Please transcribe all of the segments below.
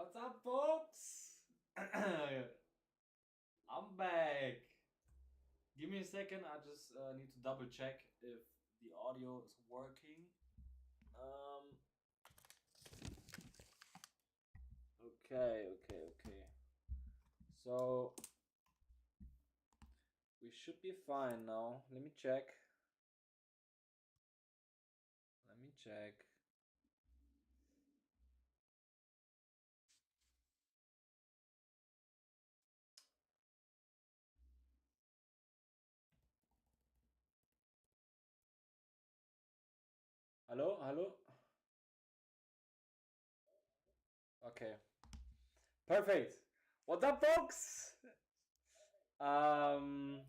What's up, folks? I'm back. Give me a second. I just need to double check if the audio is working. Um. Okay. So we should be fine now. Let me check. Let me check. Hello, hello. Okay. Perfect. What's up, folks? Um,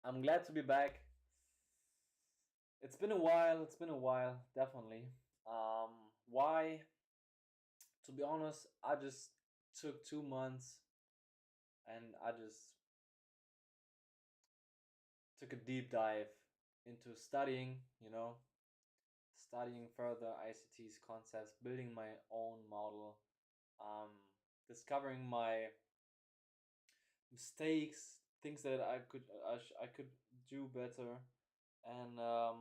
I'm glad to be back. It's been a while. It's been a while, definitely. Um, why? To be honest, I just took 2 months and I just took a deep dive into studying further ICT's concepts, building my own model, um, discovering my mistakes, things that I could do better, and I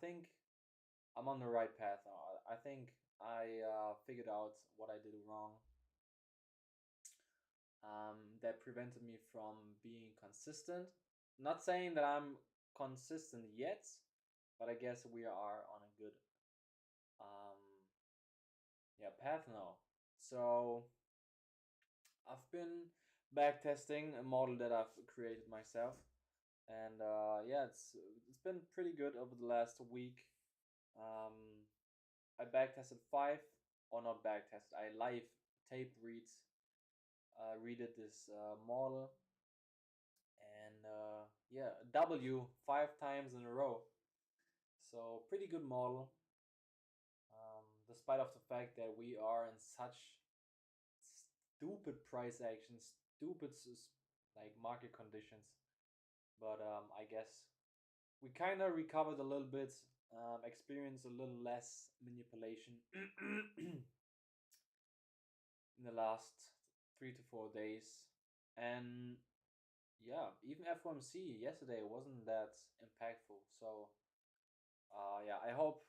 think I'm on the right path now. I think I figured out what I did wrong, that prevented me from being consistent. Not saying that I'm consistent yet, but I guess we are on a good um, path now. So I've been back testing a model that I've created myself, and it's been pretty good over the last week. Um, I back tested five, or not back tested. I live tape readed this model, and W 5 times in a row. So pretty good model, despite of the fact that we are in such stupid price actions, like market conditions. But I guess we kind of recovered a little bit, experienced a little less manipulation in the last 3 to 4 days, and even FOMC yesterday wasn't that impactful. So I hope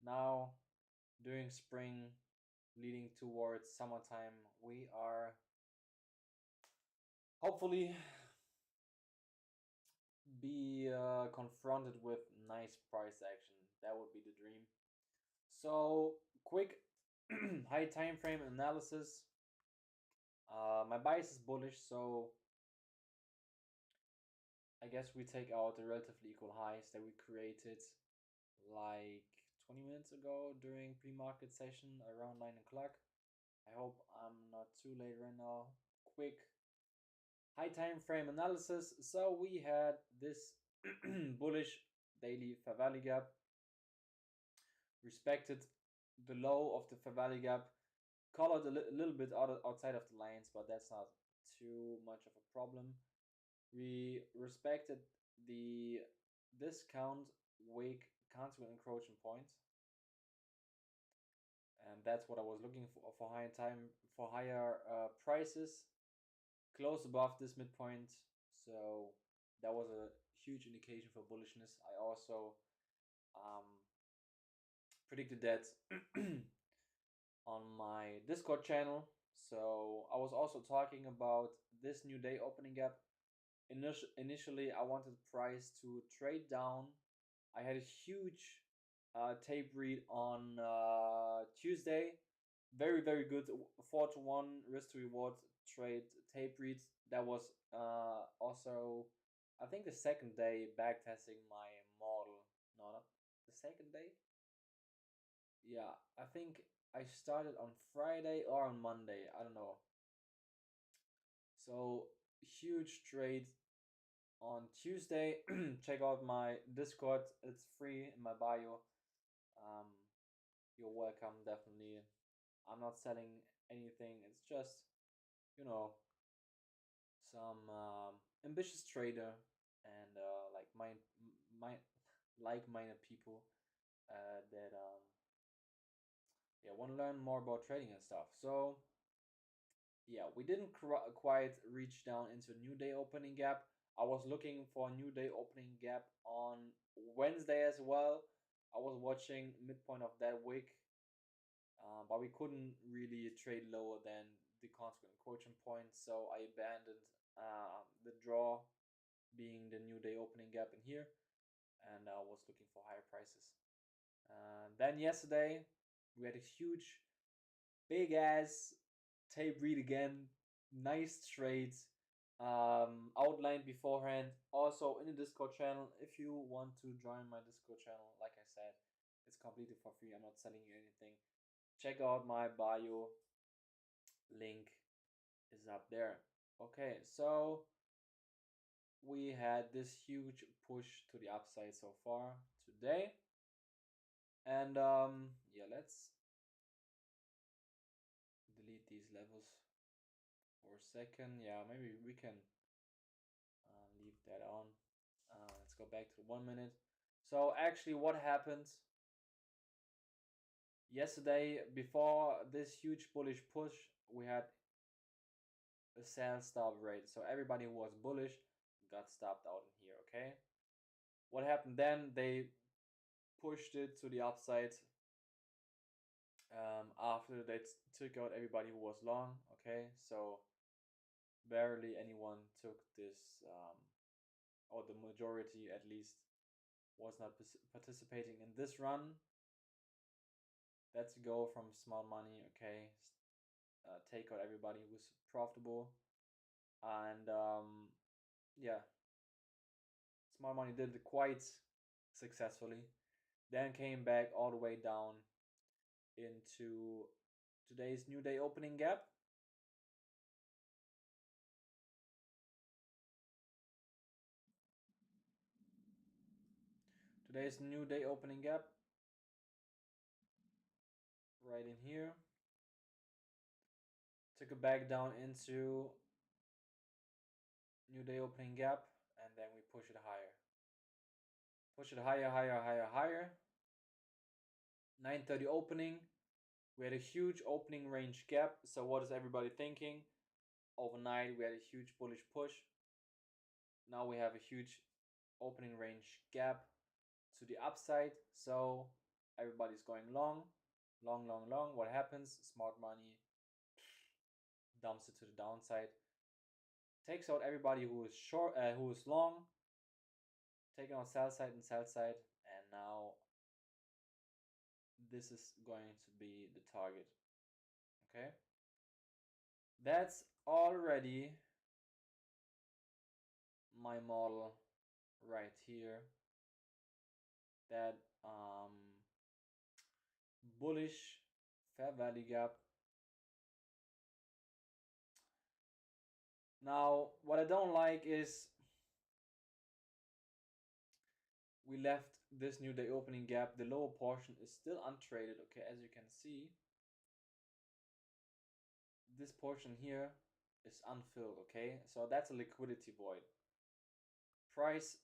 now during spring, leading towards summertime, we are hopefully be confronted with nice price action. That would be the dream. So quick high time frame analysis. My bias is bullish, so I guess we take out the relatively equal highs that we created like 20 minutes ago during pre-market session around 9 o'clock. I hope I'm not too late right now. Quick high time frame analysis. So we had this bullish daily fair value gap, respected the low of the fair value gap, colored a little bit outside of the lines, but that's not too much of a problem. We respected the discount wick counter encroaching point, and that's what I was looking for higher prices, close above this midpoint. So that was a huge indication for bullishness. I also um, predicted that on my Discord channel. So I was also talking about this new day opening gap. Initially, I wanted price to trade down. I had a huge tape read on Tuesday. Very good 4-to-1 risk to reward trade tape read. That was also, I think, the second day back testing my model. No, not the second day. Yeah, I think I started on Friday or on Monday. I don't know. So huge trade on Tuesday. Check out my Discord. It's free in my bio. Um, you're welcome, definitely. I'm not selling anything. It's just, you know, some ambitious trader and like-minded people that yeah, want to learn more about trading and stuff. So yeah, we didn't quite reach down into new day opening gap. I was looking for a new day opening gap on Wednesday as well. I was watching midpoint of that week, but we couldn't really trade lower than the consequent quotient point, so I abandoned the draw being the new day opening gap in here, and I was looking for higher prices. Then yesterday we had a huge, big ass tape read again, nice trades, outlined beforehand. Also in the Discord channel, if you want to join my Discord channel, like I said, it's completely for free. I'm not selling you anything. Check out my bio. Link is up there. Okay, so we had this huge push to the upside so far today. And yeah, let's delete these levels for a second. Yeah, maybe we can leave that on. Let's go back to 1 minute. So actually what happened yesterday before this huge bullish push, we had a sell stop rate. So everybody who was bullish got stopped out in here, okay? What happened then? They pushed it to the upside after they took out everybody who was long, okay? So barely anyone took this, or the majority at least was not participating in this run. Let's go from small money, okay? Take out everybody who was profitable. And yeah, small money did it quite successfully. Then came back all the way down into today's new day opening gap. Today's new day opening gap right in here. Took it back down into new day opening gap, and then we push it higher. Push it higher, higher, higher, higher. 9:30 opening. We had a huge opening range gap. So what is everybody thinking? Overnight we had a huge bullish push. Now we have a huge opening range gap to the upside. So everybody's going long, long, long, long. What happens? Smart money dumps it to the downside, takes out everybody who is short, who is long, taking out sell side and sell side, and now this is going to be the target. Okay, that's already my model right here. That bullish fair value gap. Now, what I don't like is we left this new day opening gap. The lower portion is still untraded. Okay, as you can see, this portion here is unfilled. Okay, so that's a liquidity void. Price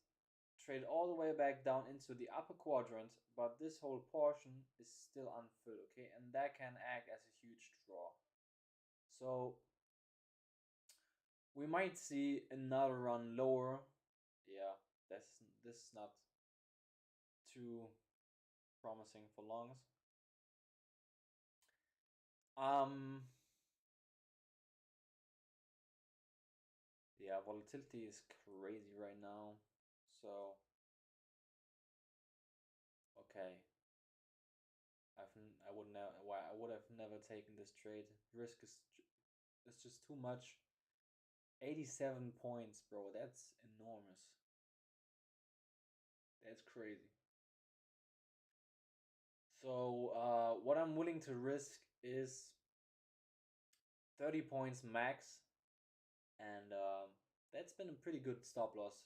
traded all the way back down into the upper quadrant, but this whole portion is still unfilled. Okay, and that can act as a huge draw. So we might see another run lower. Yeah, this is not too promising for longs. Yeah, volatility is crazy right now. So okay, I would never, why I would have never taken this trade. Risk is just too much. 87 points, bro. That's enormous. That's crazy. So what I'm willing to risk is 30 points max, and that's been a pretty good stop loss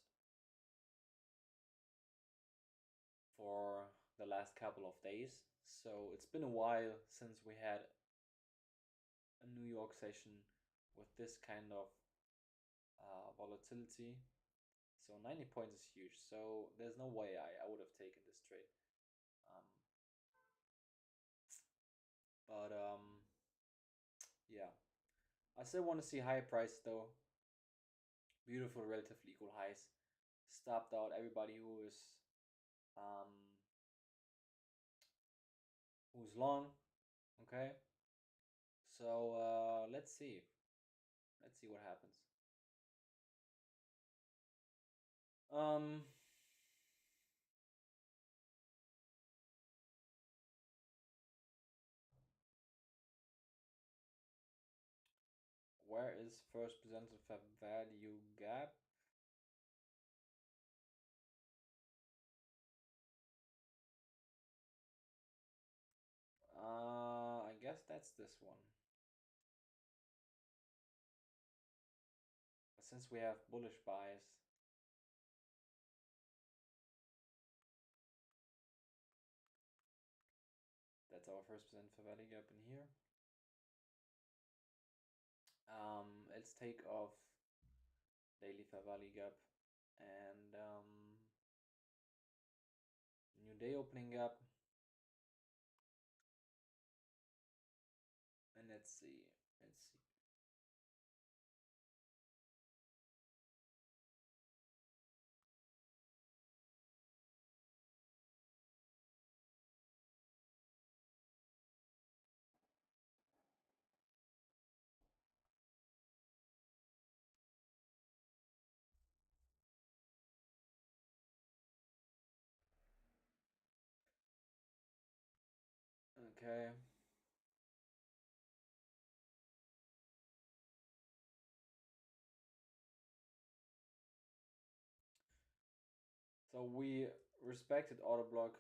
for the last couple of days. So it's been a while since we had a New York session with this kind of volatility. So 90 points is huge. So there's no way I would have taken this trade. Um, But yeah, I still want to see higher prices though. Beautiful, relatively equal highs. Stopped out everybody um who's long. Okay, so let's see. Let's see what happens. Um, where is first presented fair value gap? I guess that's this one. Since we have bullish bias, that's our first percent fair value gap in here. Let's take off daily fair value gap and new day opening gap, and let's see. Let's see. Okay. So we respected auto block.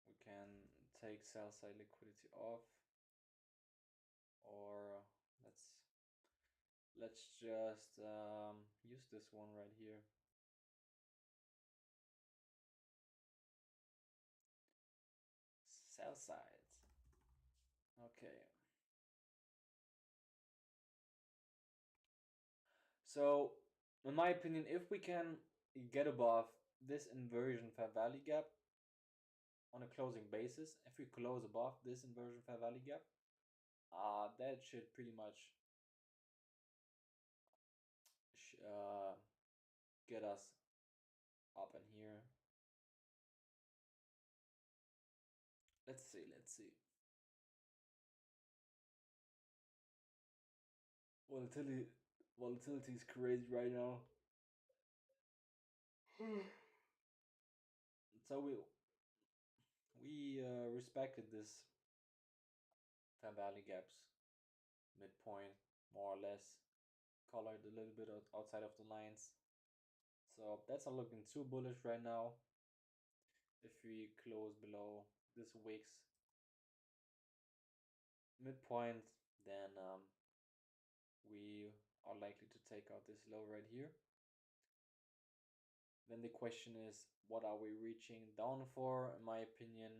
We can take sell side liquidity off, or let's just use this one right here. Sell side. Okay. So, in my opinion, if we can get above this inversion fair value gap on a closing basis, if we close above this inversion fair value gap, that should pretty much get us up in here. Let's see, let's see. Volatility is crazy right now. So we respected this fair value gaps midpoint more or less, colored a little bit outside of the lines. So that's not looking too bullish right now. If we close below this week's midpoint, then we are likely to take out this low right here. Then the question is, what are we reaching down for? In my opinion,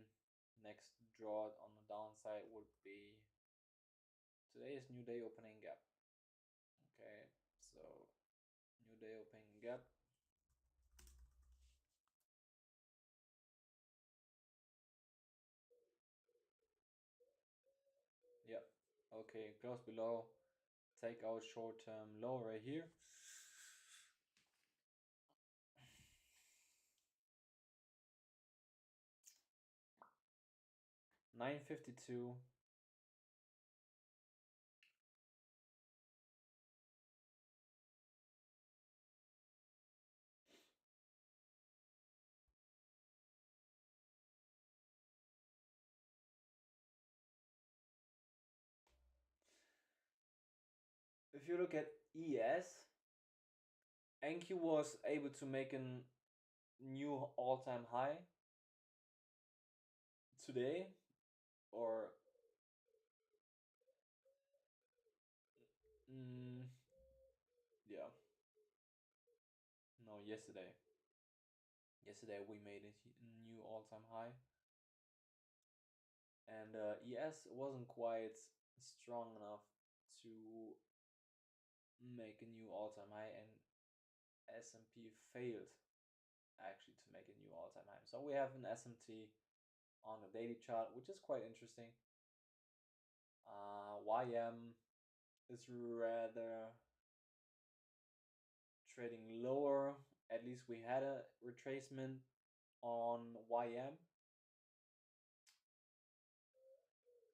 next draw on the downside would be today's new day opening gap. Okay, so new day opening gap. Yep. Okay, close below. Take out short-term low right here. 952. If you look at ES, NQ was able to make a new all-time high today, or mm, yeah, no, yesterday. Yesterday we made a new all-time high, and ES wasn't quite strong enough to make a new all-time high, and S&P failed actually to make a new all-time high. So we have an SMT on the daily chart, which is quite interesting. YM is rather trading lower. At least we had a retracement on YM,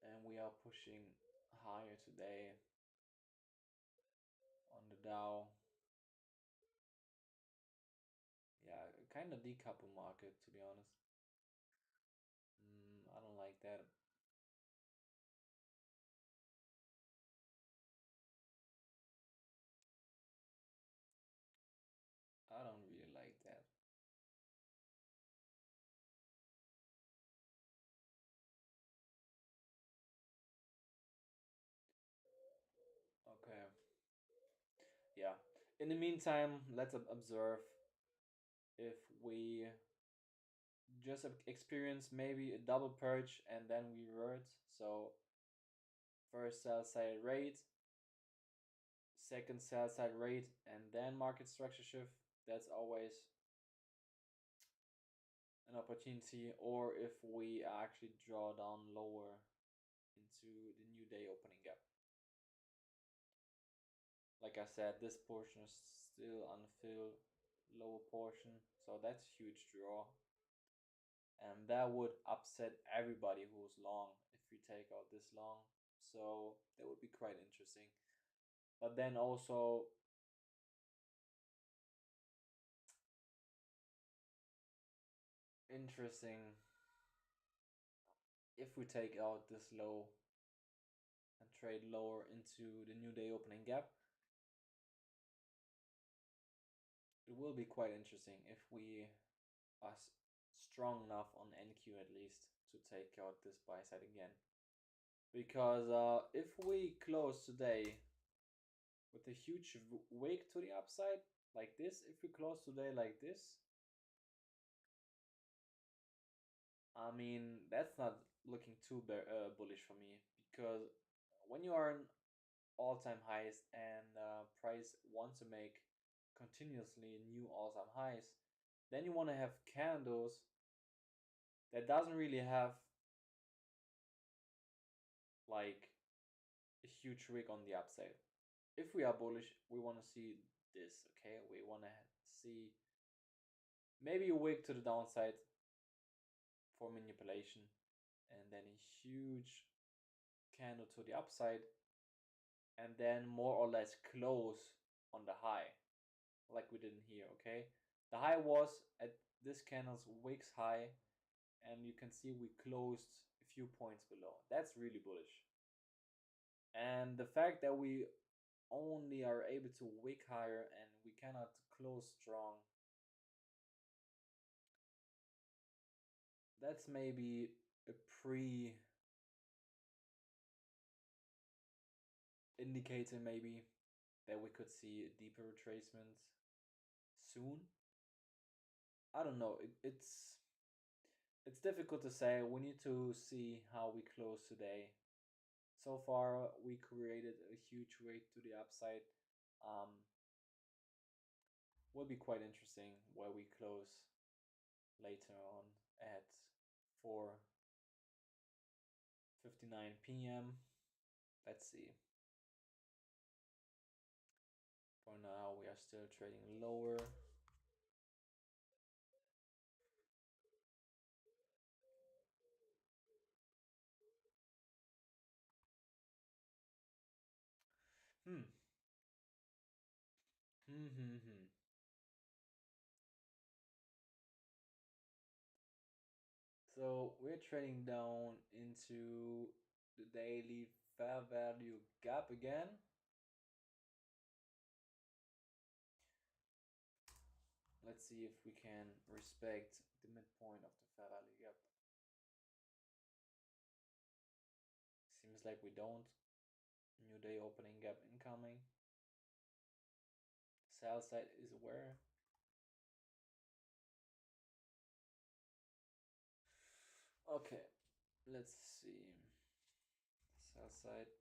and we are pushing higher today on the Dow. Yeah, kind of decouple market, to be honest. I don't like that. I don't really like that. Okay. Yeah. In the meantime, let's observe if we just experience maybe a double purge and then we revert. So first sell side rate, second sell side rate, and then market structure shift. That's always an opportunity. Or if we actually draw down lower into the new day opening gap. Like I said, this portion is still unfilled, lower portion, so that's huge draw. And that would upset everybody who's long if we take out this long. So that would be quite interesting. But then also interesting if we take out this low and trade lower into the new day opening gap. It will be quite interesting if we are strong enough on NQ at least to take out this buy side again. Because if we close today with a huge wake to the upside like this, if we close today like this, I mean, that's not looking too bullish for me, because when you are in all-time highs and price wants to make continuously new all-time highs, then you want to have candles that doesn't really have like a huge wick on the upside. If we are bullish, we want to see this, okay? We want to see maybe a wick to the downside for manipulation, and then a huge candle to the upside, and then more or less close on the high, like we did in here, okay? The high was at this candle's wicks high, and you can see we closed a few points below. That's really bullish. And the fact that we only are able to wick higher and we cannot close strong, that's maybe a pre indicator maybe that we could see deeper retracements soon. I don't know. It's difficult to say. We need to see how we close today. So far, we created a huge weight to the upside. Um, will be quite interesting where we close later on at 4:59 p.m. Let's see. For now, we are still trading lower. Hmm. Hmm. Hmm. Hmm. So we're trading down into the daily fair value gap again. Let's see if we can respect the midpoint of the fair value gap. Seems like we don't. New day opening gap incoming. Sell side is where? Okay, let's see. Sell side.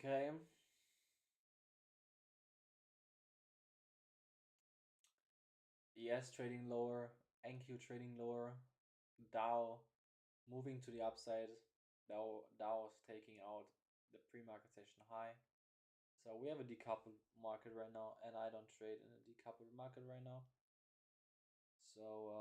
Okay. ES trading lower, NQ trading lower, Dow moving to the upside. Dow is taking out the pre-market session high. So we have a decoupled market right now, and I don't trade in a decoupled market right now. So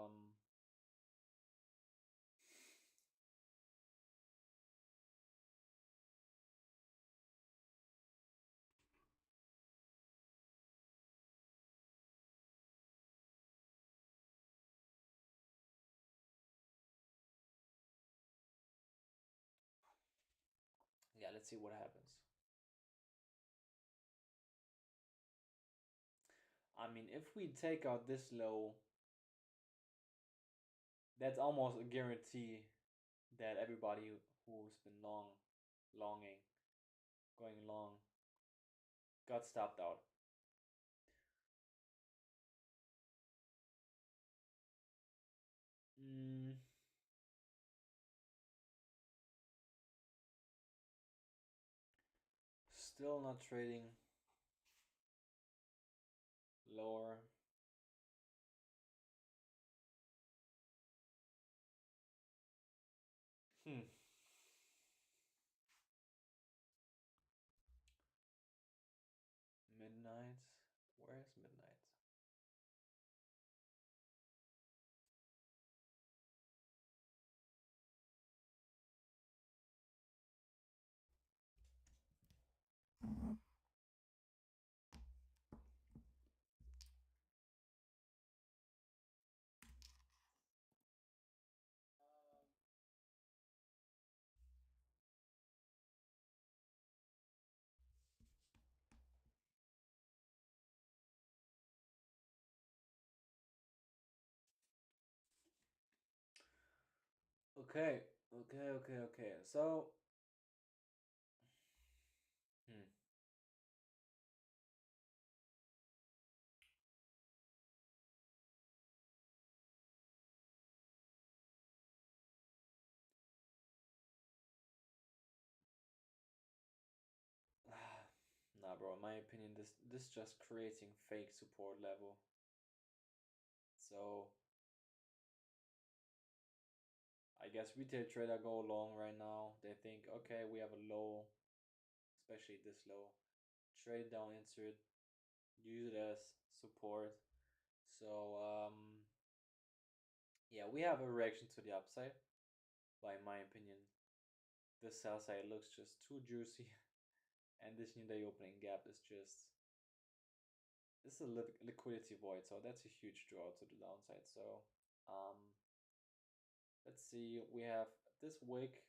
yeah, let's see what happens. I mean, if we take out this low, that's almost a guarantee that everybody who's been longing, going long, got stopped out. Mm, still not trading lower. Hmm. Midnight. Where's midnight? Okay, okay. So, hmm. Nah, bro. In my opinion, this just creating fake support level. So I guess retail trader go long right now. They think, okay, we have a low, especially this low. Trade down into it, use it as support. So yeah, we have a reaction to the upside. But in my opinion, the sell side looks just too juicy, and this new day opening gap is just this is a liquidity void. So that's a huge draw to the downside. So um, let's see. We have this wick.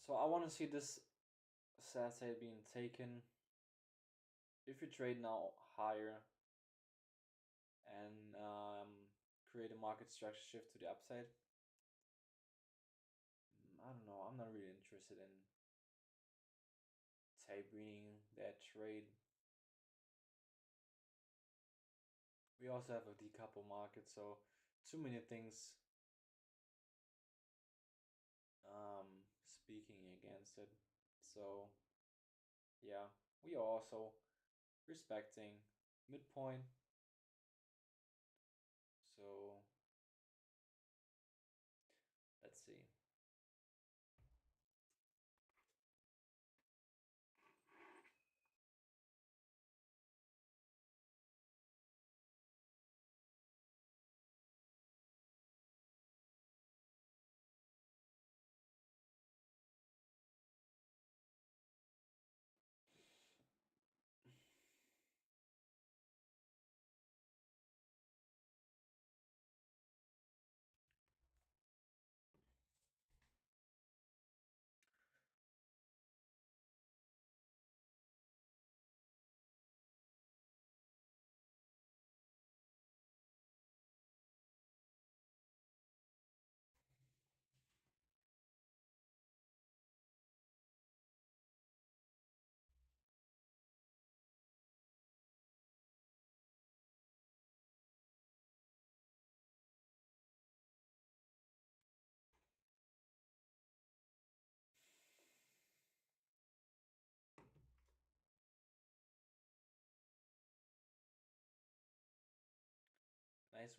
So I want to see this sell side being taken. If you trade now higher and create a market structure shift to the upside, I don't know. I'm not really interested in tape reading that trade. We also have a decouple market, so too many things speaking against it. So yeah, we are also respecting midpoint. So let's see.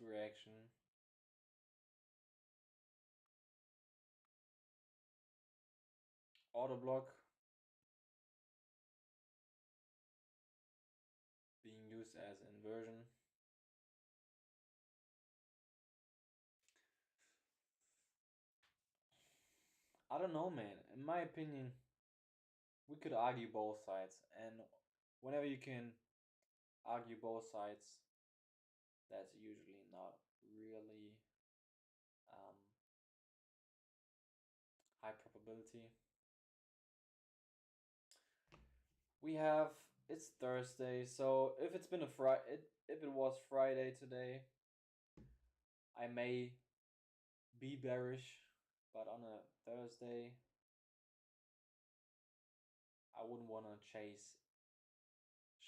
reaction. Auto block being used as inversion. I don't know, man. In my opinion, we could argue both sides, and whenever you can argue both sides, that's usually not really um, high probability. We have it's Thursday, so if it's been a if it was Friday today, I may be bearish, but on a Thursday, I wouldn't want to chase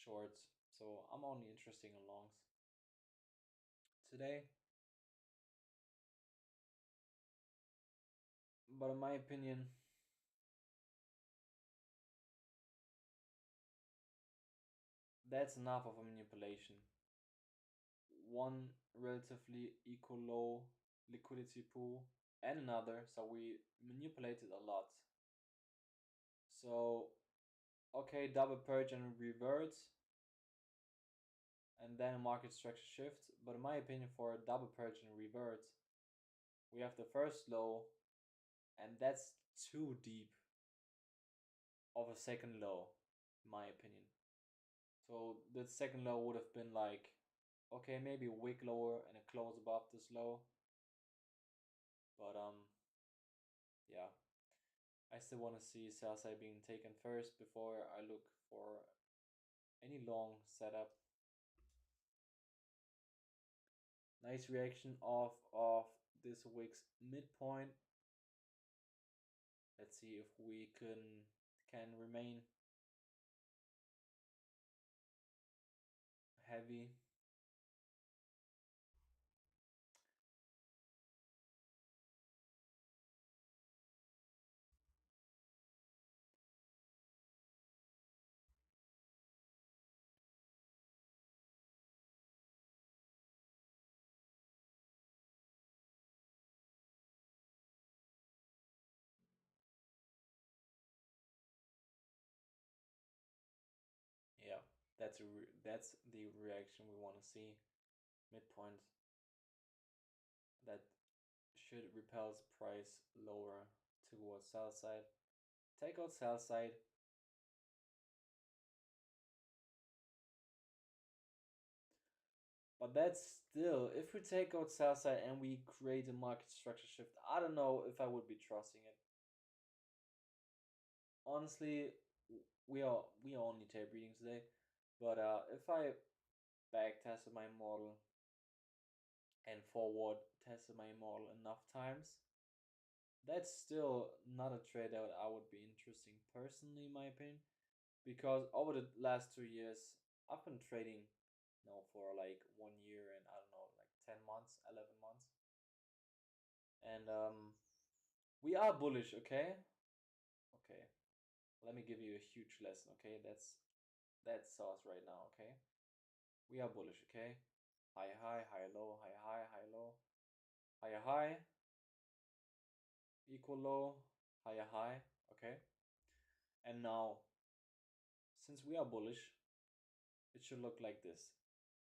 shorts, so I'm only interested in longs today. But in my opinion, that's enough of a manipulation. One relatively equal low liquidity pool and another, so we manipulated a lot. So, okay, double purge and revert, and then a market structure shift. But in my opinion, for a double purge and revert, we have the first low, and that's too deep of a second low, in my opinion. So the second low would have been like, okay, maybe a wick lower and a close above this low. But yeah, I still want to see sell side being taken first before I look for any long setup. Nice reaction off of this wick's midpoint. Let's see if we can remain heavy. Yeah, that's the reaction we want to see. Midpoint that should repels price lower towards sell side. Take out sell side. But that's still, if we take out sell side and we create a market structure shift, I don't know if I would be trusting it. Honestly, we are only tape reading today, but if I back tested my model and forward tested my model enough times, that's still not a trade that I would be interesting personally, in my opinion, because over the last 2 years, I've been trading, for like 1 year and I don't know, like 10 months, 11 months, and we are bullish, okay, okay. Let me give you a huge lesson, okay? That's sauce right now, okay? We are bullish, okay? Higher high, higher low, higher high, higher low, higher high, equal low, higher high, okay? And now, since we are bullish, it should look like this.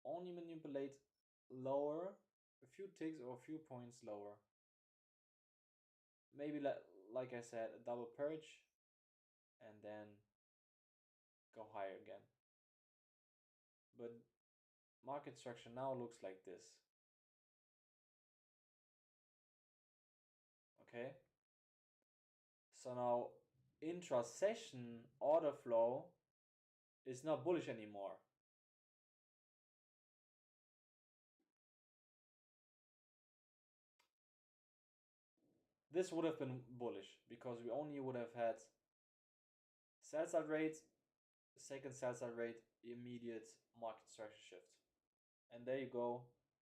Only manipulate lower, a few ticks or a few points lower. Maybe like I said, a double purge, and then go higher again. But market structure now looks like this. Okay? So now intra-session order flow is not bullish anymore. This would have been bullish because we only would have had sell side rate, second sell side rate, immediate market structure shift. And there you go.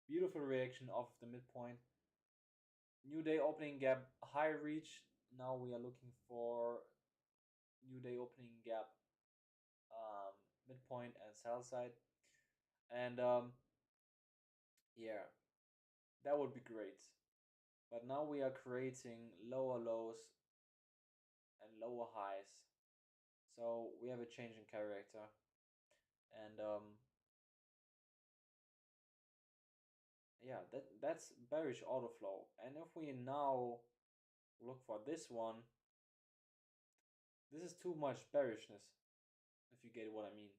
Beautiful reaction off the midpoint. New day opening gap, high reach. Now we are looking for new day opening gap, midpoint and sell side. And yeah, That would be great. But now we are creating lower lows and lower highs. So we have a change in character. And yeah, that's bearish order flow. And if we now look for this one, this is too much bearishness, if you get what I mean.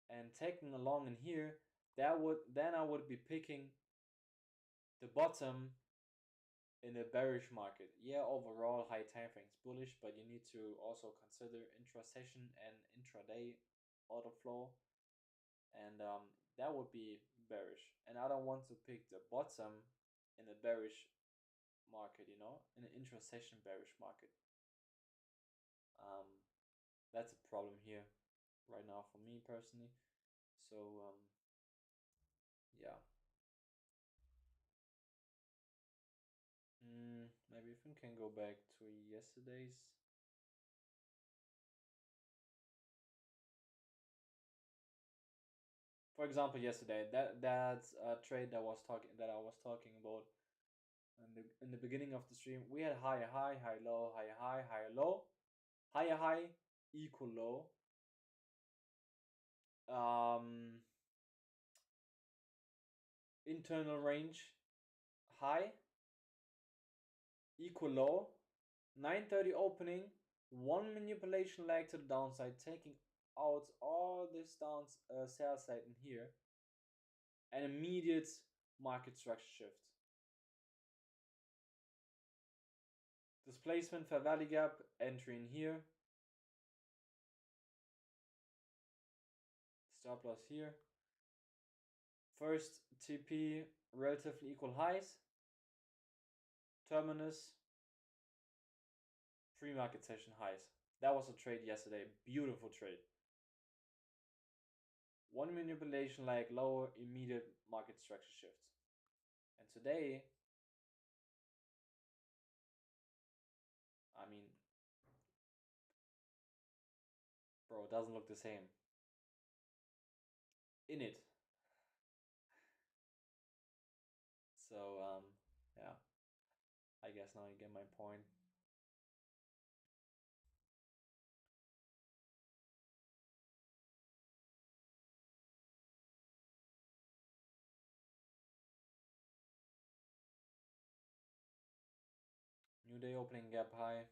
And taking along in here, then I would be picking the bottom in a bearish market. Yeah, overall high time frames bullish, but you need to also consider intra-session and intraday order flow, and that would be bearish. And I don't want to pick the bottom in a bearish market, in an intra-session bearish market. Um, that's a problem here right now for me personally. So yeah. Maybe if we can go back to yesterday's. For example, yesterday, that's a trade that I was talking about in the beginning of the stream. We had higher high, high low, higher high, higher low, higher high, equal low. Um, Internal range high, equal low, 9:30 opening, one manipulation leg to the downside, taking out all this sell side in here, and immediate market structure shift. Displacement fair value gap, entry in here, stop loss here. First TP relatively equal highs, terminus pre-market session highs. That was a trade yesterday, beautiful trade. One manipulation like lower, immediate market structure shift. And today, I mean, bro, it doesn't look the same. In it. So, yeah, I guess now you get my point. New day opening gap high.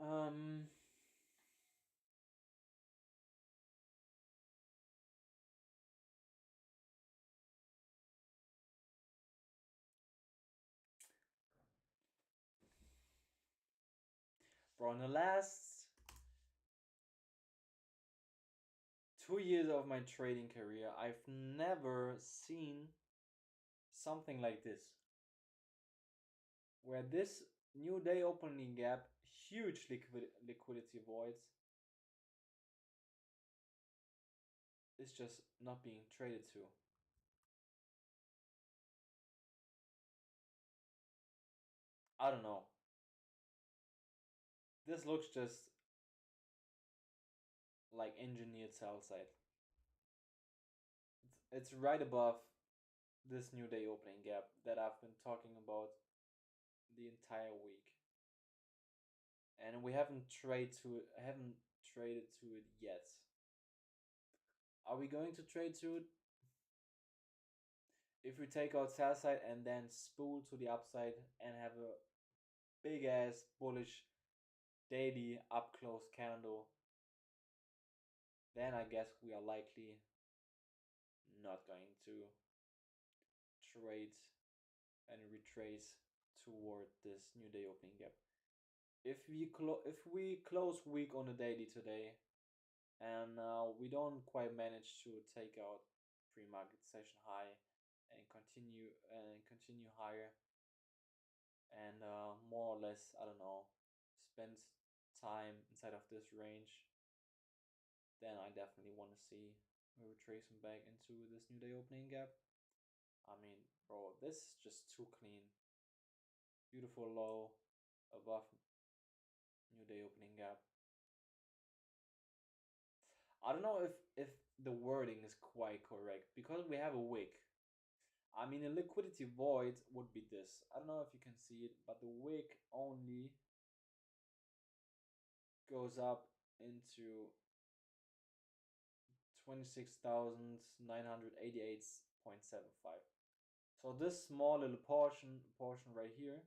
Um, Bro, in the last 2 years of my trading career, I've never seen something like this. Where this new day opening gap, huge liquidity voids, is just not being traded to. I don't know. This looks just like engineered sell side. It's right above this new day opening gap that I've been talking about the entire week. And we haven't traded to it yet. Are we going to trade to it? If we take out sell side and then spool to the upside and have a big ass bullish daily up close candle, then I guess we are likely not going to trade and retrace toward this new day opening gap. If we close weak on the daily today, and we don't quite manage to take out pre-market session high and continue higher, and more or less, I don't know, spend time inside of this range, then I definitely want to see a retracement back into this new day opening gap. I mean, bro, this is just too clean. Beautiful low above new day opening gap. I don't know if the wording is quite correct because we have a wick. I mean, a liquidity void would be this. I don't know if you can see it, but the wick only goes up into 26,988.75. So this small little portion right here,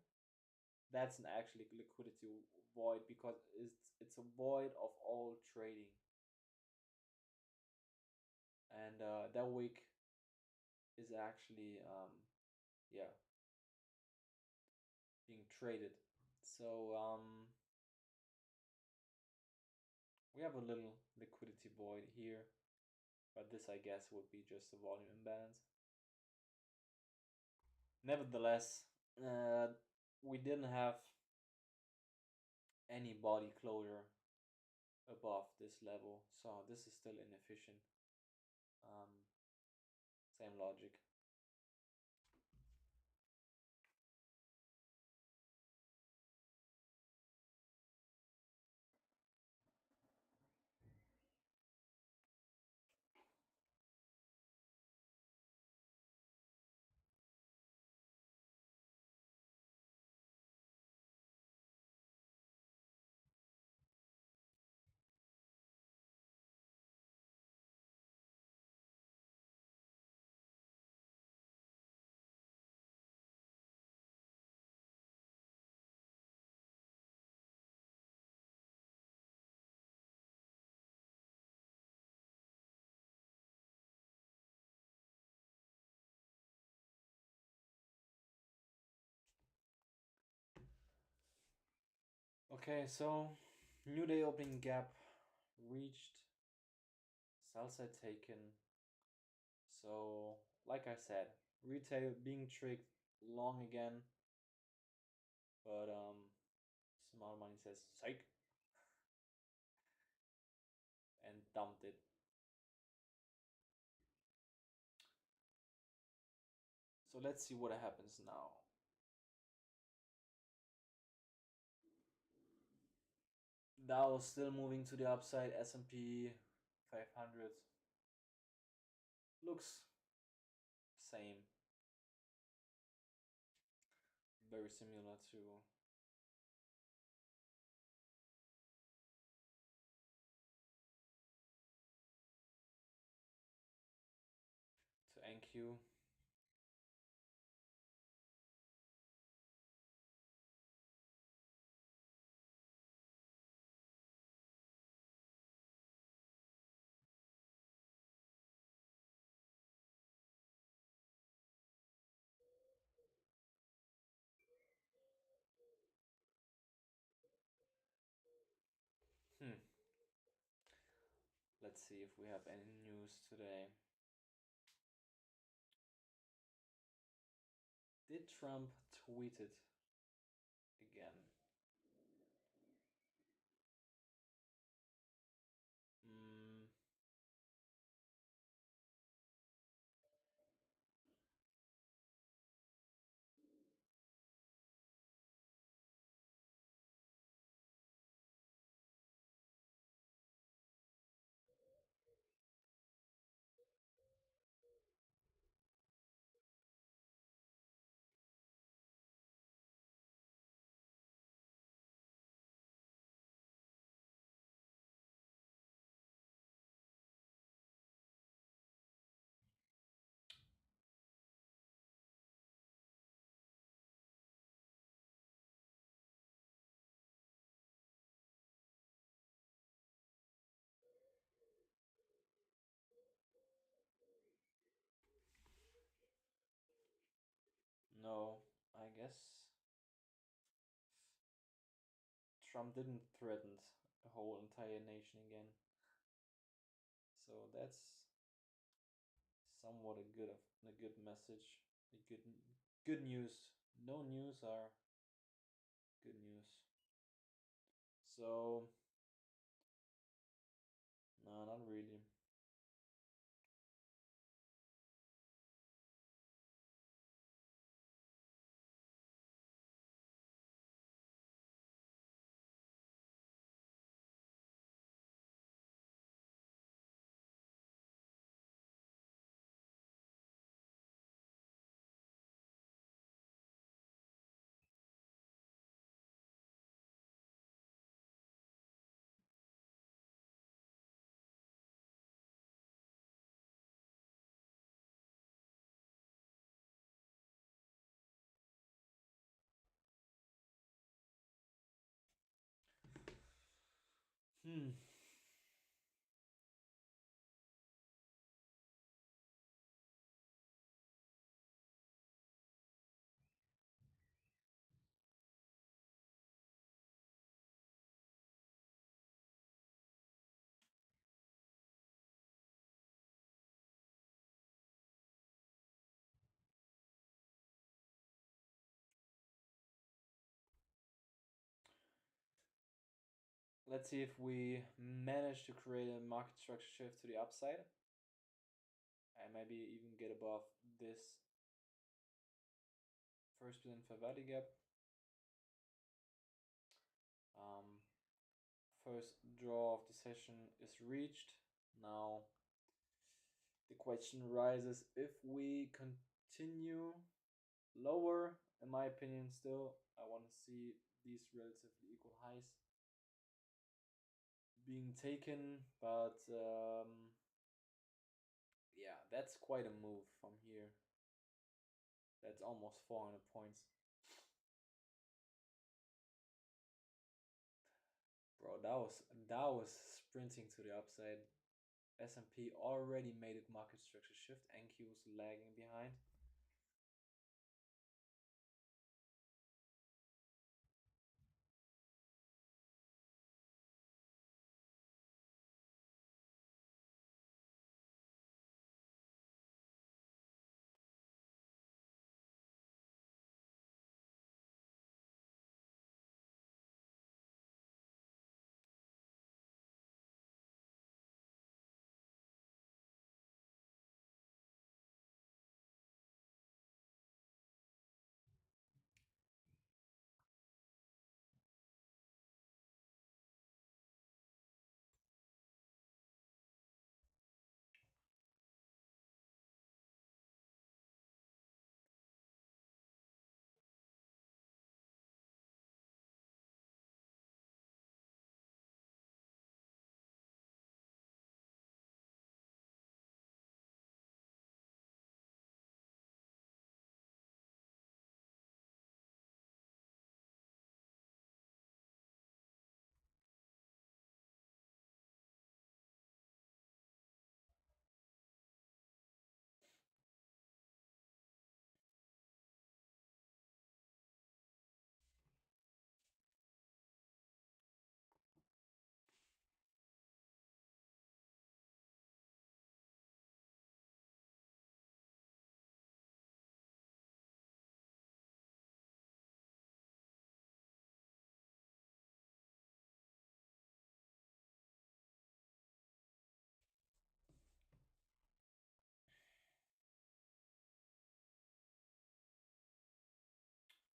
that's an actually liquidity void because it's a void of all trading, and that wick is actually yeah, being traded. So we have a little liquidity void here, but this I guess would be just a volume imbalance. Nevertheless, we didn't have any body closure above this level, so this is still inefficient. Um, Same logic. Okay, so new day opening gap reached, sell side taken. So, like I said, retail being tricked long again, but smart money says psych and dumped it. So let's see what happens now. Dow still moving to the upside. S&P 500 looks same, very similar to NQ. Hmm. Let's see if we have any news today. Did Trump tweet it again? Mm, no, I guess Trump didn't threaten a whole entire nation again. So that's somewhat a good message, a good news. No news are good news. So no, not really. Hmm. Let's see if we manage to create a market structure shift to the upside and maybe even get above this first percent fair value gap. Um, First draw of the session is reached. Now the question rises if we continue lower. In my opinion, still, I want to see these relatively equal highs being taken, but yeah, that's quite a move from here. That's almost 400 points. Bro, that was sprinting to the upside. S&P already made a market structure shift. NQ's lagging behind.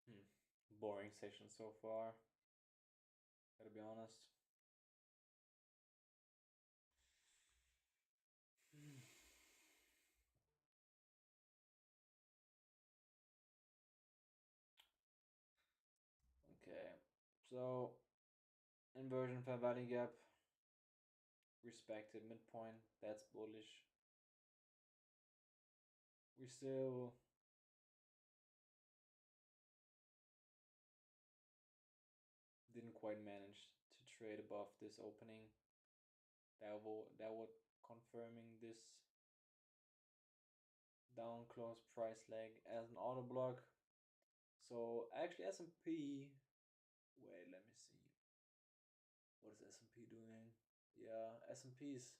Hmm. Boring session so far. Gotta be honest. Okay, so inversion fair value gap, respected midpoint. That's bullish. We still didn't quite manage to trade above this opening. That would confirming this down close price leg as an auto block. So actually S&P. Wait, let me see. What is S&P doing? Yeah, S&P is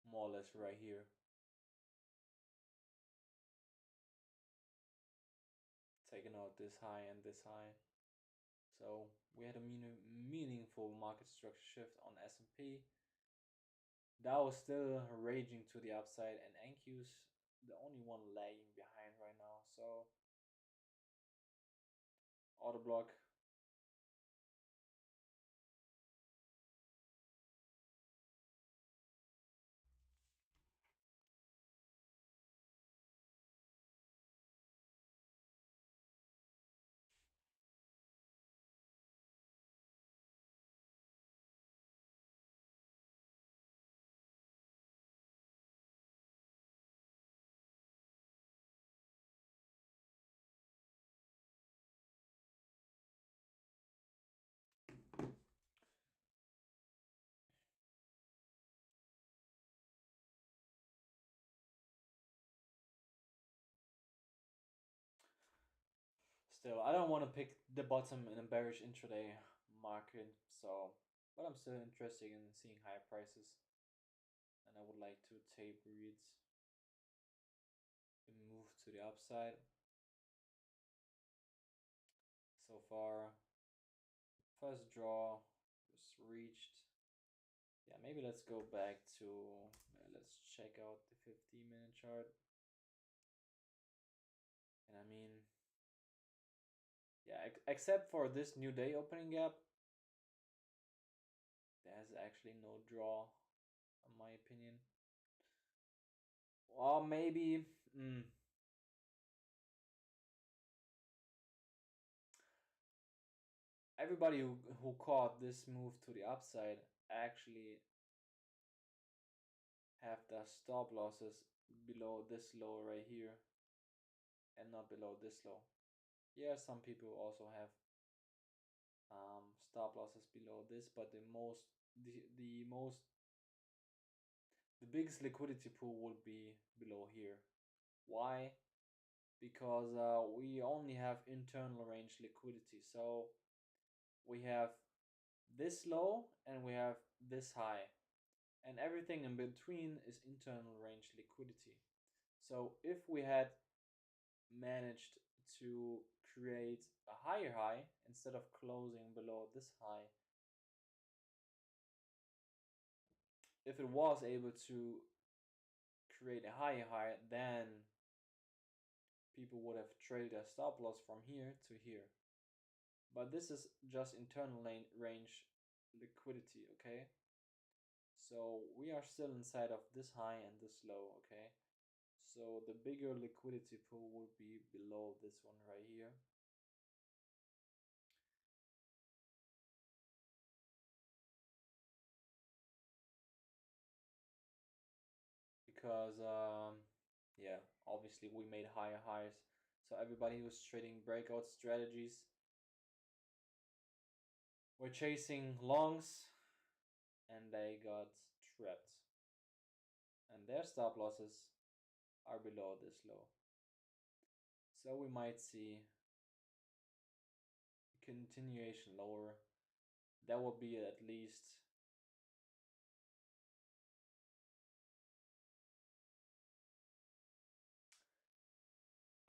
more or less right here, taking out this high and this high. So we had a meaningful market structure shift on S&P. Dow was still raging to the upside, and NQ's the only one lagging behind right now. So auto block. Still, I don't want to pick the bottom in a bearish intraday market, so but I'm still interested in seeing higher prices, and I would like to tape reads and move to the upside. So far, first draw was reached. Yeah, maybe let's go back to let's check out the 15-minute chart. And I mean, yeah, except for this new day opening gap, there's actually no draw, in my opinion. Well, maybe. Everybody who caught this move to the upside actually have their stop losses below this low right here and not below this low. Yeah, some people also have stop losses below this, but the biggest liquidity pool will be below here. Why? Because we only have internal range liquidity. So we have this low and we have this high, and everything in between is internal range liquidity. So if we had managed to create a higher high instead of closing below this high, if it was able to create a higher high, then people would have traded a stop loss from here to here. But this is just internal range liquidity, okay? So we are still inside of this high and this low, okay? So the bigger liquidity pool would be below this one right here. Because, yeah, obviously we made higher highs. So everybody who's trading breakout strategies were chasing longs and they got trapped. And their stop losses are below this low. So we might see continuation lower. That will be at least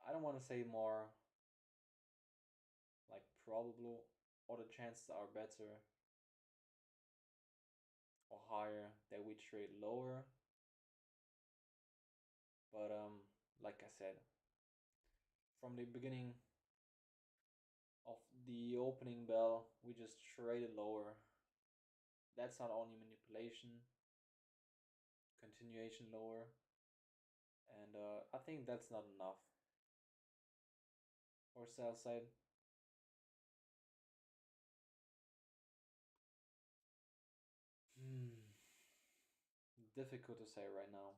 I don't want to say more like probable or the chances are better or higher that we trade lower. But like I said, from the beginning of the opening bell, we just traded lower. That's not only manipulation, continuation lower, and I think that's not enough for sell side. Hmm. Difficult to say right now.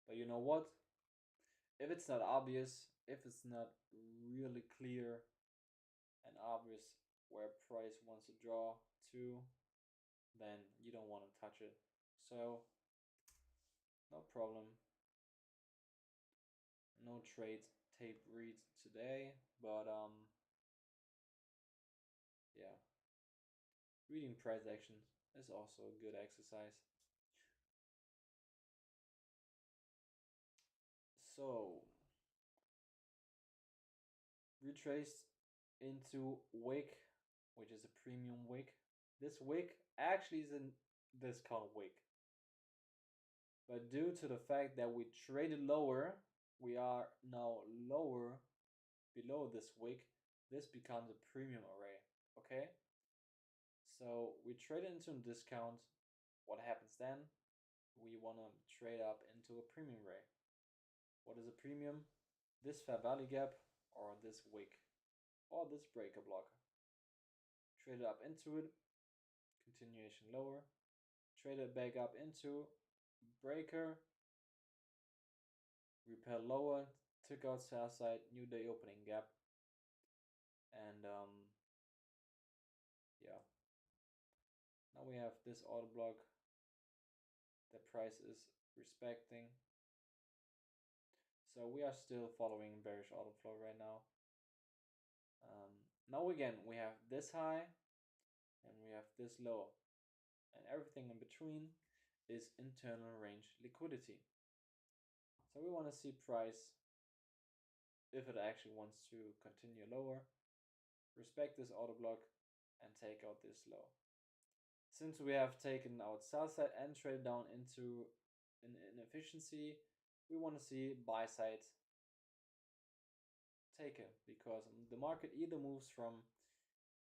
But you know what? If it's not obvious, if it's not really clear and obvious where price wants to draw to, then you don't want to touch it. So, no problem. No trades tape reads today, but yeah, reading price actions is also a good exercise. So, retraced into wick, which is a premium wick. This wick actually is a discount wick, but due to the fact that we traded lower, we are now lower below this wick. This becomes a premium array. Okay, so we trade into a discount. What happens then? We want to trade up into a premium array. What is a premium? This fair value gap, or this wick, or this breaker block. Trade it up into it, continuation lower, trade it back up into breaker, repel lower, took out sell side, new day opening gap, and yeah. Now we have this auto block. The price is respecting. So we are still following bearish auto flow right now. Now again, we have this high and we have this low, and everything in between is internal range liquidity. So we want to see price, if it actually wants to continue lower, respect this auto block and take out this low. Since we have taken out sell side and traded down into an inefficiency, we want to see buy side taken, because the market either moves from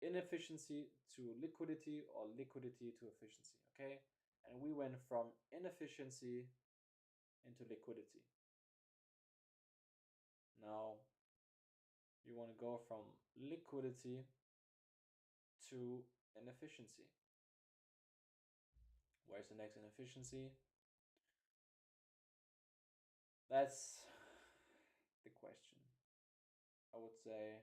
inefficiency to liquidity or liquidity to efficiency. Okay, and we went from inefficiency into liquidity. Now you want to go from liquidity to inefficiency. Where's the next inefficiency? That's the question. I would say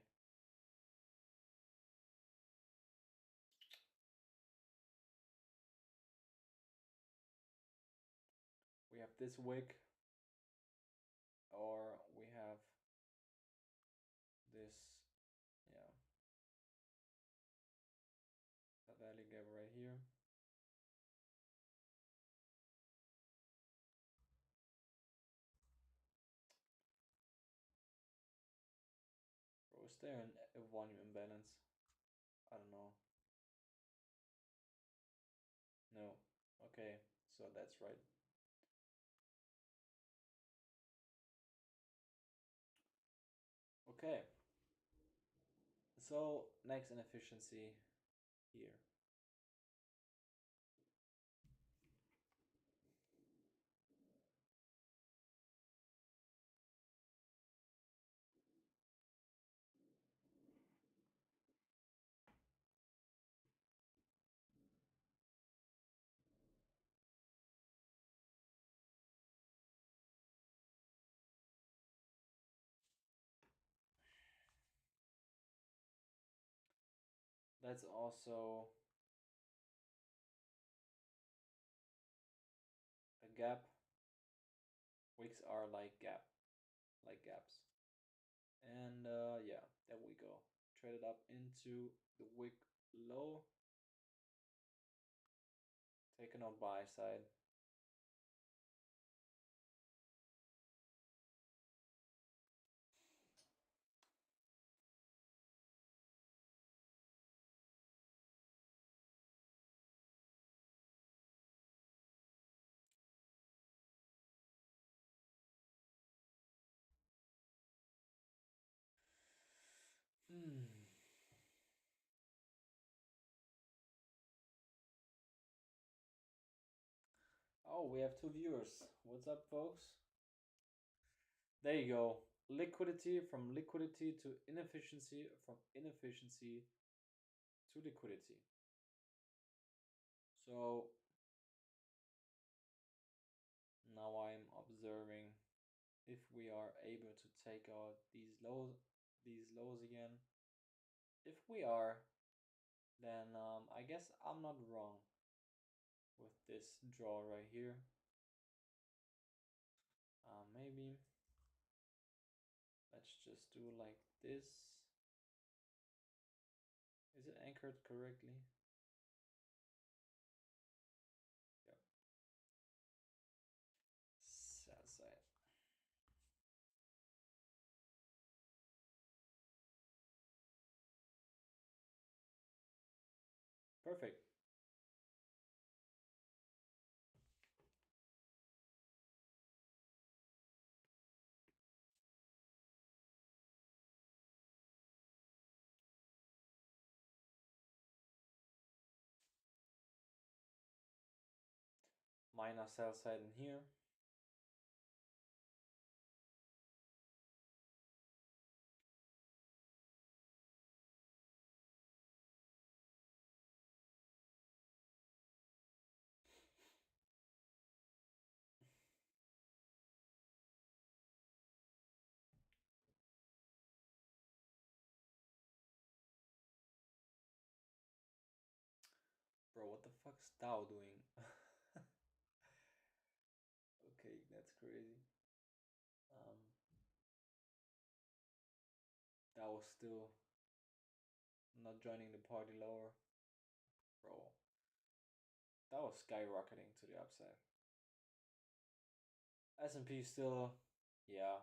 we have this wick, or we have this, yeah, the value gap right here. Or is there a volume imbalance? I don't know. No. Okay, so that's right. Okay. So next inefficiency here. That's also a gap. Wicks are like gaps. And yeah, there we go. Trade it up into the wick low. Taken out buy side. Hmm. Oh, we have two viewers. What's up, folks? There you go. Liquidity, from liquidity to inefficiency, from inefficiency to liquidity. So now I'm observing if we are able to take out these lows again. If we are, then I guess I'm not wrong with this draw right here. Maybe let's just do like this. Is it anchored correctly? Yep. Sell side. Perfect. Minor sell side in here. Bro, what the fuck's Dow doing? Okay, that's crazy. Um, Dow was still not joining the party lower. Bro, that was skyrocketing to the upside. S&P still, yeah,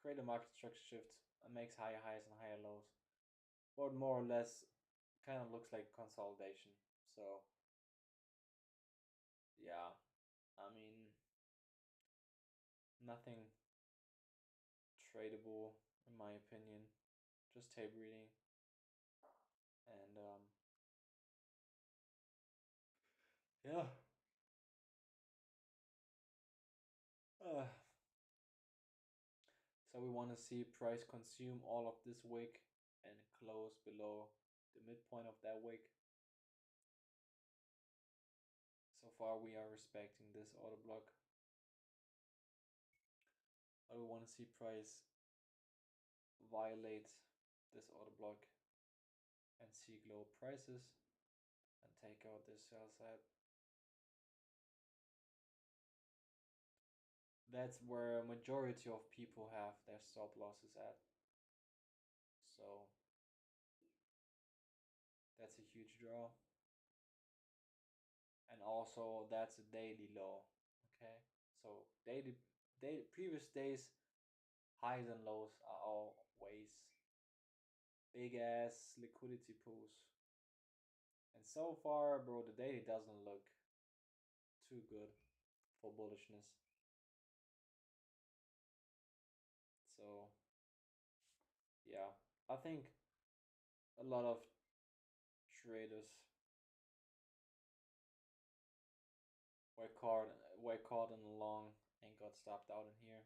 create a market structure shift and makes higher highs and higher lows. But more or less kind of looks like consolidation. So, yeah, I mean, nothing tradable in my opinion. Just tape reading. And, yeah. Uh, so we want to see price consume all of this wick and close below the midpoint of that wick. So far we are respecting this order block. But we want to see price violate this order block and seek low prices and take out this sell side. That's where a majority of people have their stop losses at. So that's a huge draw. And also that's a daily low. Okay, so previous days highs and lows are always big ass liquidity pools. And so far, bro, the daily doesn't look too good for bullishness. So yeah, I think a lot of traders were caught in a long and got stopped out in here.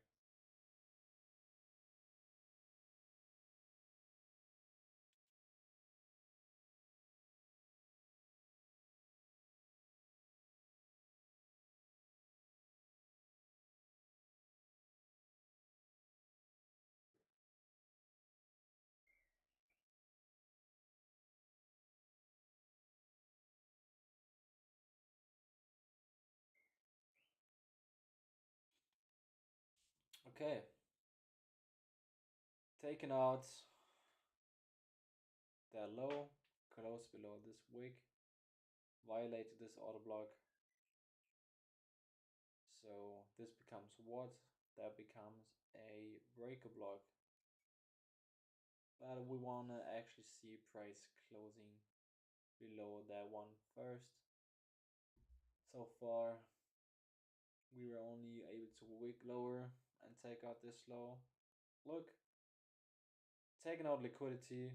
Okay, taking out that low, close below this wick, violated this order block. So this becomes what? That becomes a breaker block. But we want to actually see price closing below that one first. So far, we were only able to wick lower and take out this low. Look, taking out liquidity,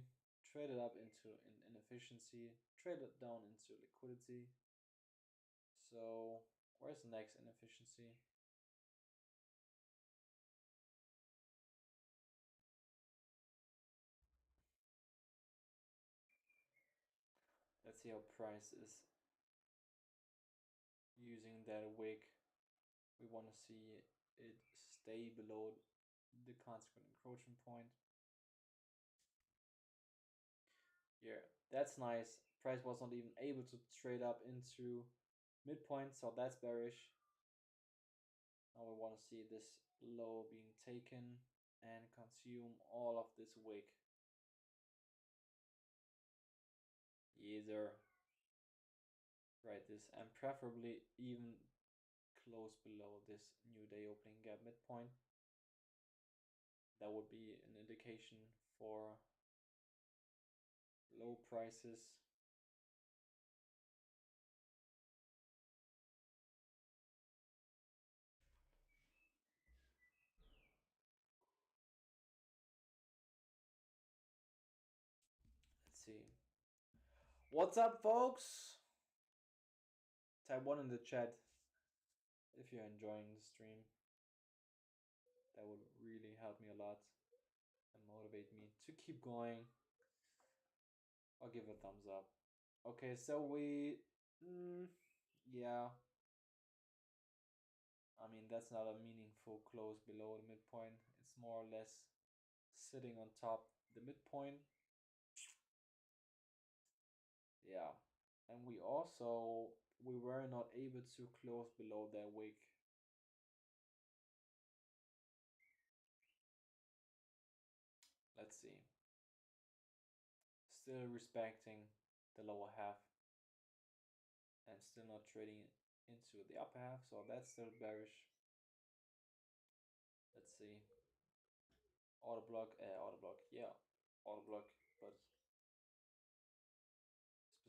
trade it up into inefficiency, trade it down into liquidity. So where's the next inefficiency? Let's see how price is using that wick. We want to see it stay below the consequent encroachment point. Yeah, that's nice. Price was not even able to trade up into midpoint, so that's bearish. Now we want to see this low being taken and consume all of this wick. Either right this and preferably even close below this new day opening gap midpoint. That would be an indication for low prices. What's up, folks? Type 1 in the chat if you're enjoying the stream. That would really help me a lot and motivate me to keep going. I'll give a thumbs up. Okay, so yeah. I mean, that's not a meaningful close below the midpoint. It's more or less sitting on top the midpoint. Yeah. And we were not able to close below that wick. Let's see. Still respecting the lower half and still not trading into the upper half, so that's still bearish. Let's see. Auto block, yeah, auto block, but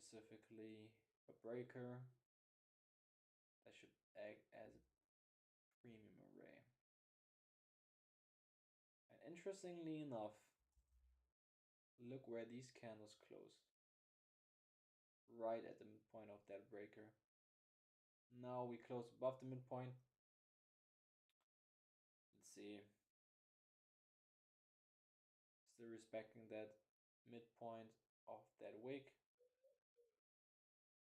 specifically a breaker that should act as a premium array. And interestingly enough, look where these candles closed. Right at the midpoint of that breaker. Now we close above the midpoint. Let's see. Still respecting that midpoint of that wick.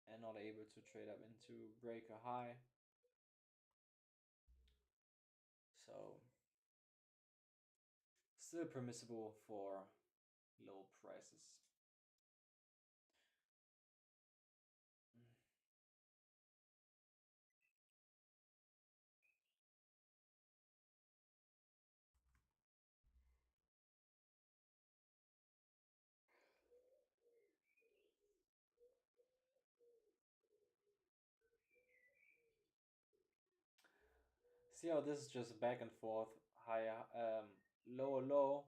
And not able to trade up into breaker high. So still permissible for low prices. See how this is just back and forth, higher, lower low,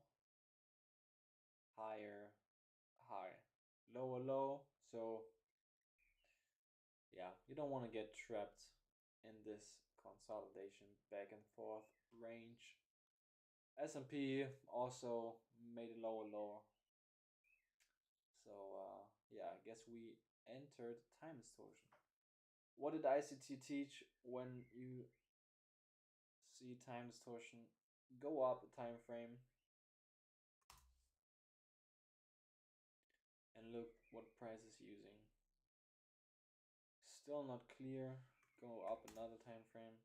higher, high, lower low. So yeah, you don't want to get trapped in this consolidation back and forth range. S&P also made a lower low. So yeah, I guess we entered time distortion. What did ICT teach when you see time distortion go up a time frame? And look what price is using. Still not clear. Go up another time frame.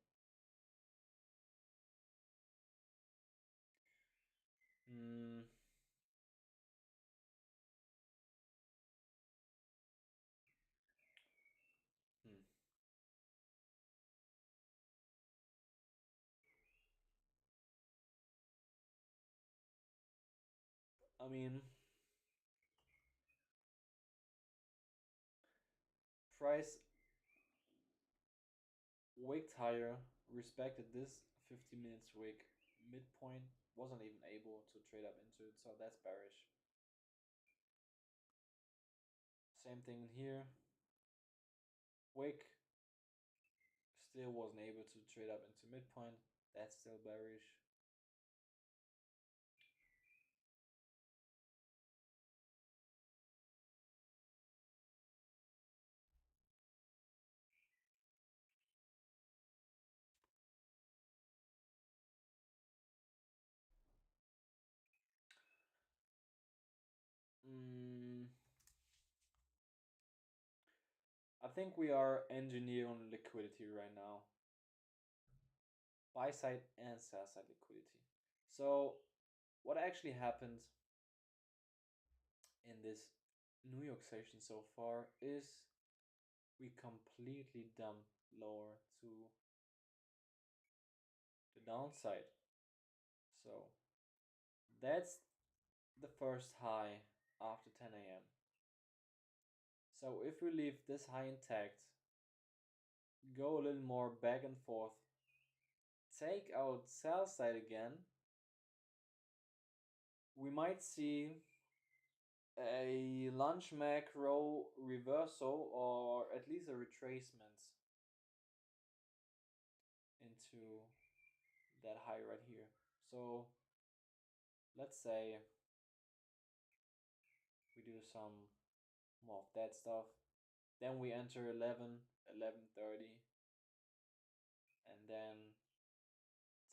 I mean, price wicked higher, respected this 50 minutes wick midpoint, wasn't even able to trade up into it, so that's bearish. Same thing here. Wick still wasn't able to trade up into midpoint, that's still bearish. I think we are engineering liquidity right now. Buy side and sell side liquidity. So what actually happened in this New York session so far is we completely dumped lower to the downside. So that's the first high after 10 a.m. So if we leave this high intact, go a little more back and forth, take out sell side again, we might see a lunch macro reversal or at least a retracement into that high right here. So let's say we do some more of that stuff. Then we enter 11:30, and then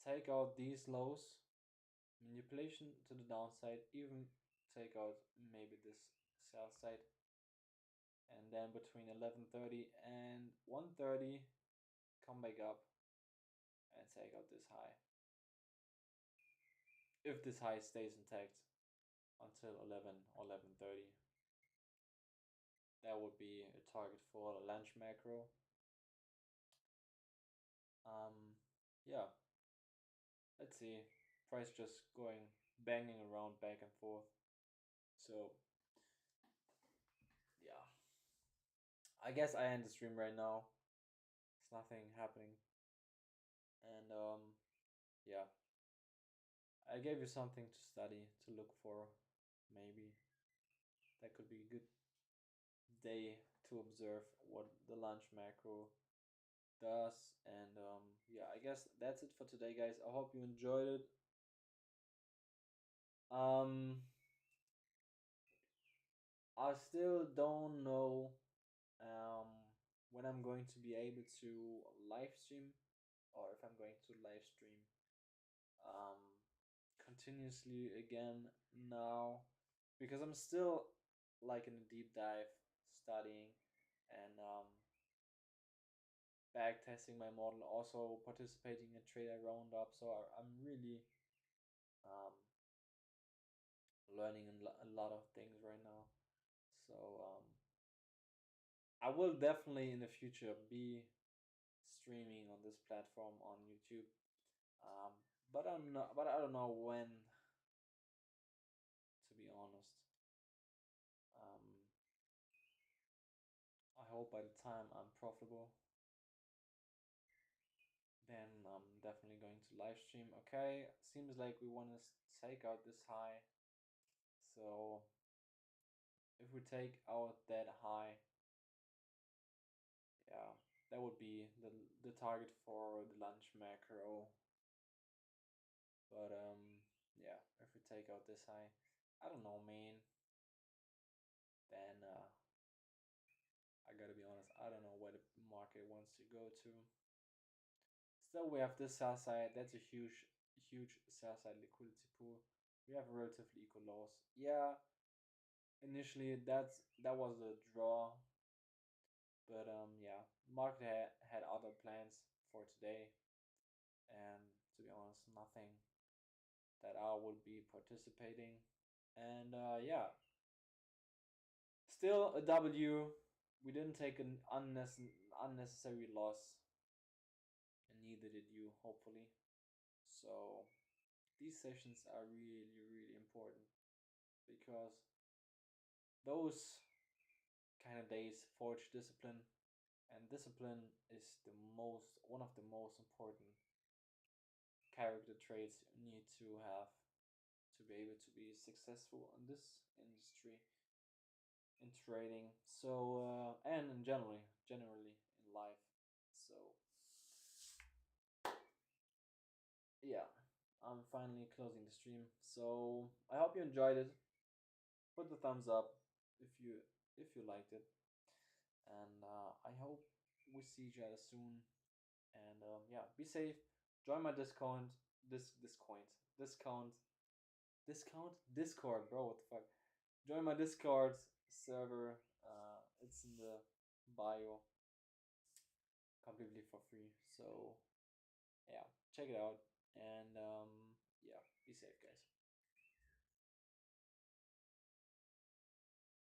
take out these lows, manipulation to the downside, even take out maybe this sell side, and then between 11:30 and 1:30, come back up and take out this high. If this high stays intact until 11 or 11:30, that would be a target for the lunch macro. Yeah, let's see. Price just going banging around back and forth. So yeah, I guess I end the stream right now. It's nothing happening, and yeah, I gave you something to study, to look for. Maybe that could be a good day to observe what the lunch macro does. And yeah, I guess that's it for today, guys. I hope you enjoyed it. I still don't know um, when I'm going to be able to live stream, or if I'm going to live stream um, continuously again now, because I'm still like in a deep dive studying and back testing my model, also participating in trader roundup. So I'm really um, learning a lot of things right now. So I will definitely in the future be streaming on this platform on YouTube. Um, but I'm not. But I don't know when. To be honest, um, I hope by the time I'm profitable, then I'm definitely going to live stream. Okay, seems like we want to take out this high. So if we take out that high, yeah, that would be the target for the lunch macro. But yeah, if we take out this high, I don't know, man. Then I gotta be honest, I don't know where the market wants to go to. Still, we have this sell side. That's a huge sell side liquidity pool. We have relatively equal lows. Yeah, initially that was a draw, but yeah, market had other plans for today, and to be honest, nothing that I would be participating. And yeah, still a W. We didn't take an unnecessary loss, and neither did you, hopefully. So these sessions are really important because those kind of days forge discipline, and discipline is the most one of the most important character traits you need to have to be able to be successful in this industry in trading. So and in generally in life. So yeah, I'm finally closing the stream. So I hope you enjoyed it. Put the thumbs up if you liked it, and I hope we see each other soon. And yeah, be safe. Join my Discord. Discount. Discord, bro. What the fuck? Join my Discord server. It's in the bio, completely for free. So yeah, check it out. And yeah, be safe, guys.